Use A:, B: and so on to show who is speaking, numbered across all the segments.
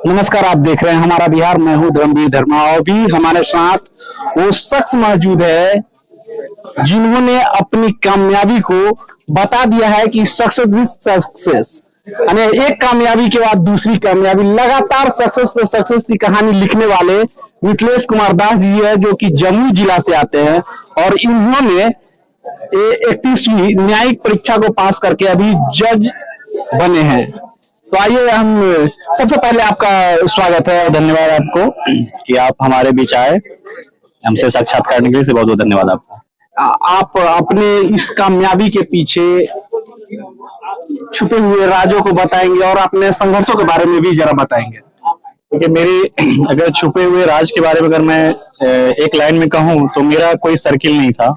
A: नमस्कार, आप देख रहे हैं हमारा बिहार। मैं हूं धर्मवीर धर्मा और भी हमारे साथ वो शख्स मौजूद है जिन्होंने अपनी कामयाबी को बता दिया है कि सक्सेस यानी एक कामयाबी के बाद दूसरी कामयाबी, लगातार सक्सेस पे सक्सेस की कहानी लिखने वाले मिथिलेश कुमार दास जी है, जो कि जम्मू जिला से आते हैं और इन्होंने 31वीं न्यायिक परीक्षा को पास करके अभी जज बने हैं। तो आइए, हम सबसे पहले आपका स्वागत है और धन्यवाद आपको कि आप हमारे बीच आए, हमसे साक्षात्कार करने के लिए बहुत बहुत धन्यवाद आपका। आप अपने इस कामयाबी के पीछे छुपे हुए राजों को बताएंगे और अपने संघर्षों के बारे में भी जरा बताएंगे।
B: क्योंकि मेरी अगर छुपे हुए राज के बारे में अगर मैं एक लाइन में कहूँ तो मेरा कोई सर्किल नहीं था,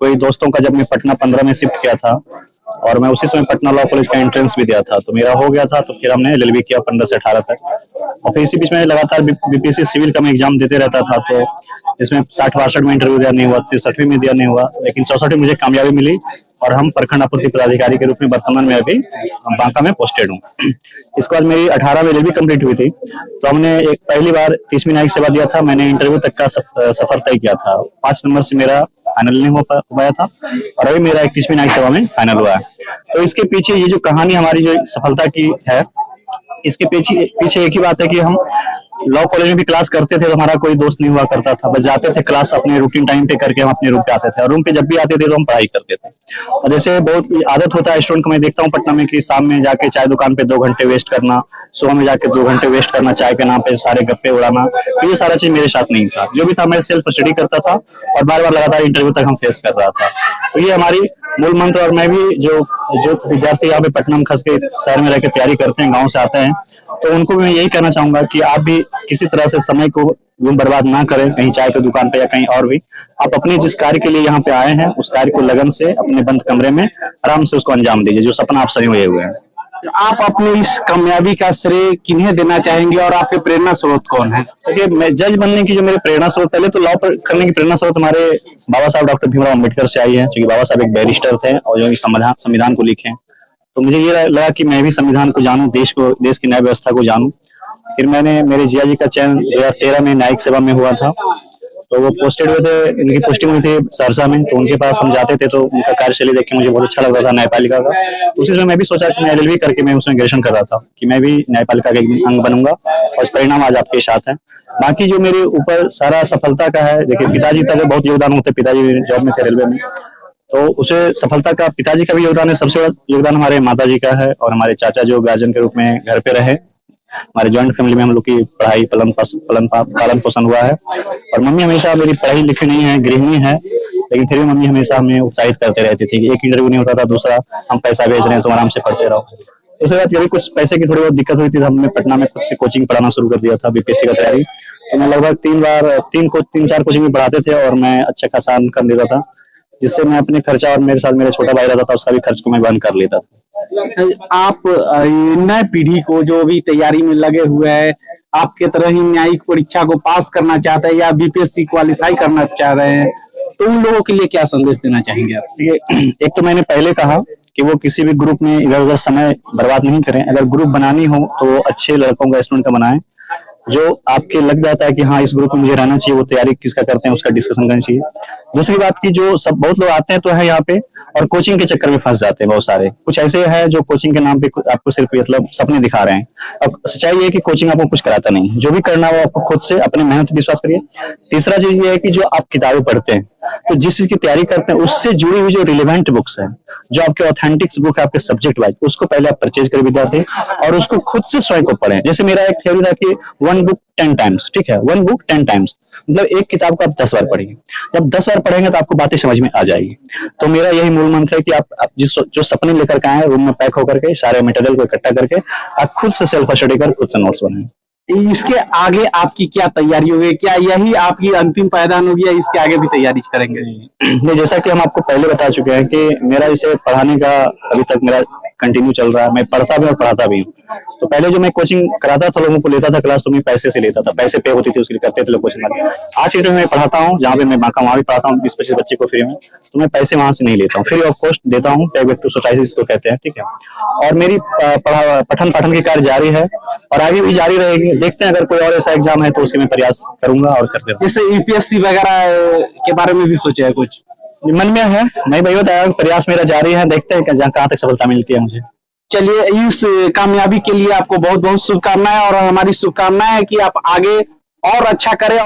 B: कोई दोस्तों का। जब मैं पटना 15 में शिफ्ट किया था और मैं उसी समय पटना लॉ कॉलेज का एंट्रेंस भी दिया था, तो मेरा हो गया था। तो फिर हमने एलएलबी किया 15 से 18 तक, और फिर इसी बीच में लगातार बीपीएससी सिविल का मैं एग्जाम देते रहता था। तो इसमें 60-62 में इंटरव्यू दिया नहीं हुआ, 63 में दिया नहीं हुआ, लेकिन 64 में मुझे कामयाबी मिली और हम प्रखंड आपूर्ति पदाधिकारी के रूप में वर्तमान में अभी बांका में पोस्टेड हूँ। इसके बाद मेरी 18 में एलएलबी कंप्लीट हुई थी, तो हमने एक पहली बार 30वीं न्यायिक सेवा दिया था। मैंने इंटरव्यू तक का सफर तय किया था। 5 नंबर से मेरा फाइनल नहीं हो पाया था और अभी मेरा 31वीं न्यायिक सेवा में फाइनल हुआ है। तो इसके पीछे ये जो कहानी हमारी जो सफलता की है, इसके पीछे एक ही बात है कि हम लॉ कॉलेज में भी क्लास करते थे तो हमारा कोई दोस्त नहीं हुआ करता था। बस जाते थे क्लास अपने रूटीन टाइम पे करके हम अपने रूम पे आते थे, और रूम पे जब भी आते थे तो हम पढ़ाई करते थे। और जैसे बहुत आदत होता है स्टूडेंट को, मैं देखता हूँ पटना में कि शाम में जाके चाय दुकान पे 2 घंटे वेस्ट करना, सुबह में जाके 2 घंटे वेस्ट करना चाय के नाम पे, सारे गप्पे उड़ाना। तो ये सारा चीज मेरे साथ नहीं था। जो भी था मैं सेल्फ स्टडी करता था और बार बार लगातार इंटरव्यू तक हम फेस कर रहा था। तो ये हमारी मूल मंत्र। और मैं भी जो विद्यार्थी यहाँ पे पटना में खास के शहर में रह के तैयारी करते हैं, गाँव से आते हैं, तो उनको मैं यही कहना चाहूंगा कि आप भी किसी तरह से समय को बर्बाद ना करें कहीं चाय की दुकान पे या कहीं और भी। आप अपने जिस कार्य के लिए यहाँ पे आए हैं उस कार्य को लगन से अपने बंद कमरे में आराम से उसको अंजाम दीजिए, जो सपना आप सजोए हुए हैं।
A: आप अपने इस कामयाबी का श्रेय किन्हें देना चाहेंगे और आपके प्रेरणा स्रोत कौन है?
B: देखिए, मैं जज बनने की जो मेरे प्रेरणा स्रोत, पहले तो लॉ करने की प्रेरणा स्रोत हमारे बाबा साहब डॉक्टर भीमराव अम्बेडकर से आई है, क्योंकि बाबा साहब एक बैरिस्टर थे और जो संविधान को लिखे। तो मुझे ये लगा कि मैं भी संविधान को जानूं, देश की न्याय व्यवस्था को जानूं। फिर मैंने मेरे जिया जी का चयन 2013 में न्यायिक सेवा में हुआ था, तो वो पोस्टेड हुए थे, इनकी पोस्टिंग हुई थी सहरसा में। तो उनके पास हम जाते थे तो उनका कार्यशैली देख के मुझे बहुत अच्छा लगता था, न्यायपालिका का। तो उसी समय मैं भी सोचा कि मैं एलएलबी करके मैं उसमें ग्रेजुएशन कर रहा था कि मैं भी न्यायपालिका का एक अंग बनूंगा, और परिणाम आज आपके साथ है। बाकी जो मेरे ऊपर सारा सफलता का है, देखिए पिताजी का बहुत योगदान होते, पिताजी जॉब में थे रेलवे में, तो उसे सफलता का पिताजी का भी योगदान है। सबसे बड़ा योगदान हमारे माताजी का है और हमारे चाचा जो गार्जियन के रूप में घर पे रहे। हमारे ज्वाइंट फैमिली में हम लोग की पढ़ाई पालन पोषण हुआ है। और मम्मी हमेशा मेरी पढ़ाई लिखी नहीं है, गृहिणी है, लेकिन फिर भी मम्मी हमेशा हमें उत्साहित करते रहती थी कि एक इंटरव्यू नहीं होता था, दूसरा हम पैसा भेज रहे हैं तो आराम से पढ़ते रहो। उसके बाद कभी कुछ पैसे की थोड़ी बहुत दिक्कत हुई थी, हमने पटना में खुद से कोचिंग पढ़ाना शुरू कर दिया था बीपीएससी का तैयारी। तो मैं लगभग 3-4 कोचिंग में पढ़ाते थे और मैं अच्छा खासा अर्न कर लेता था, जिससे मैं अपने खर्चा, और मेरे साथ मेरा छोटा भाई रहता था, उसका भी खर्च को मैं वहन कर लेता था।
A: आप नई पीढ़ी को जो भी तैयारी में लगे हुए हैं, आपके तरह ही न्यायिक परीक्षा को पास करना चाहते हैं या बीपीएससी क्वालिफाई करना चाह रहे हैं, तो उन लोगों के लिए क्या संदेश देना चाहेंगे आप?
B: एक तो मैंने पहले कहा कि वो किसी भी ग्रुप में इधर उधर समय बर्बाद नहीं करें। अगर ग्रुप बनानी हो तो अच्छे लड़कों का, स्टूडेंट का बनाएं, जो आपके लग जाता है कि हाँ इस ग्रुप में मुझे रहना चाहिए, वो तैयारी किसका करते हैं उसका डिस्कशन करना चाहिए। दूसरी बात की जो बहुत लोग आते हैं तो है यहाँ पे और कोचिंग के चक्कर में फंस जाते हैं। बहुत सारे कुछ ऐसे हैं जो कोचिंग के नाम पे आपको सिर्फ मतलब सपने दिखा रहे हैं। अब सच्चाई ये है कि कोचिंग आपको कुछ कराता नहीं, जो भी करना हो आपको खुद से अपने मेहनत विश्वास करिए। तीसरा चीज ये है कि जो आप किताबें पढ़ते हैं, तो जिस चीज की तैयारी करते हैं उससे जुड़ी हुई जो रिलेवेंट बुक्स है, जो आपके ऑथेंटिक्स बुक है आपके सब्जेक्ट वाइज, उसको पहले आप परचेज करें विद्यार्थी, और उसको खुद से स्वयं को पढ़ें। जैसे मेरा एक थ्योरी था कि 1 बुक 10 टाइम्स, ठीक है, 1 बुक 10 टाइम्स, मतलब एक किताब को आप 10 बार पढ़ेंगे। जब 10 बार पढ़ेंगे तो आपको बातें समझ में आ जाएगी। तो मेरा यही मूल मंत्र है कि आप जो सपने लेकर के आए रूम में पैक होकर के, सारे मटेरियल को इकट्ठा करके आप खुद से सेल्फ स्टडी कर खुद से नोट्स बनाएं।
A: इसके आगे आपकी क्या तैयारी होगी? क्या यही आपकी अंतिम पायदान होगी या इसके आगे भी तैयारी करेंगे?
B: नहीं, जैसा कि हम आपको पहले बता चुके हैं कि मेरा इसे पढ़ाने का अभी तक मेरा कंटिन्यू चल रहा है। मैं पढ़ता भी और पढ़ाता भी हूँ। तो पहले जो मैं कोचिंग कराता था, लोगों को लेता था क्लास, तो मैं पैसे से लेता था, पैसे पे होती थी उसके लिए, करते थे लोग कोचिंग वाले। आज के टाइम में मैं पढ़ाता हूँ, जहाँ पे मैं बाका वहाँ भी पढ़ाता हूँ 20-25 बच्चे को फ्री में, तो मैं पैसे वहां से नहीं लेता हूँ, फ्री ऑफ कॉस्ट देता हूँ, प्राइवेट टू सोसाइटी जिसको कहते हैं, ठीक है। और मेरी पठन पाठन की कार्य जारी है और आगे भी जारी रहेगी। देखते हैं अगर कोई और ऐसा एग्जाम है तो उसके मैं प्रयास करूंगा और करते रहूंगा।
A: जैसे यूपीएससी वगैरह के बारे में भी सोचा है कुछ?
B: मन में है, मैं वही बताया, प्रयास मेरा जारी है, देखते हैं कहाँ तक सफलता मिलती है मुझे।
A: चलिए, इस कामयाबी के लिए आपको बहुत बहुत शुभकामनाएं, और हमारी शुभकामनाएं है कि आप आगे और अच्छा करें।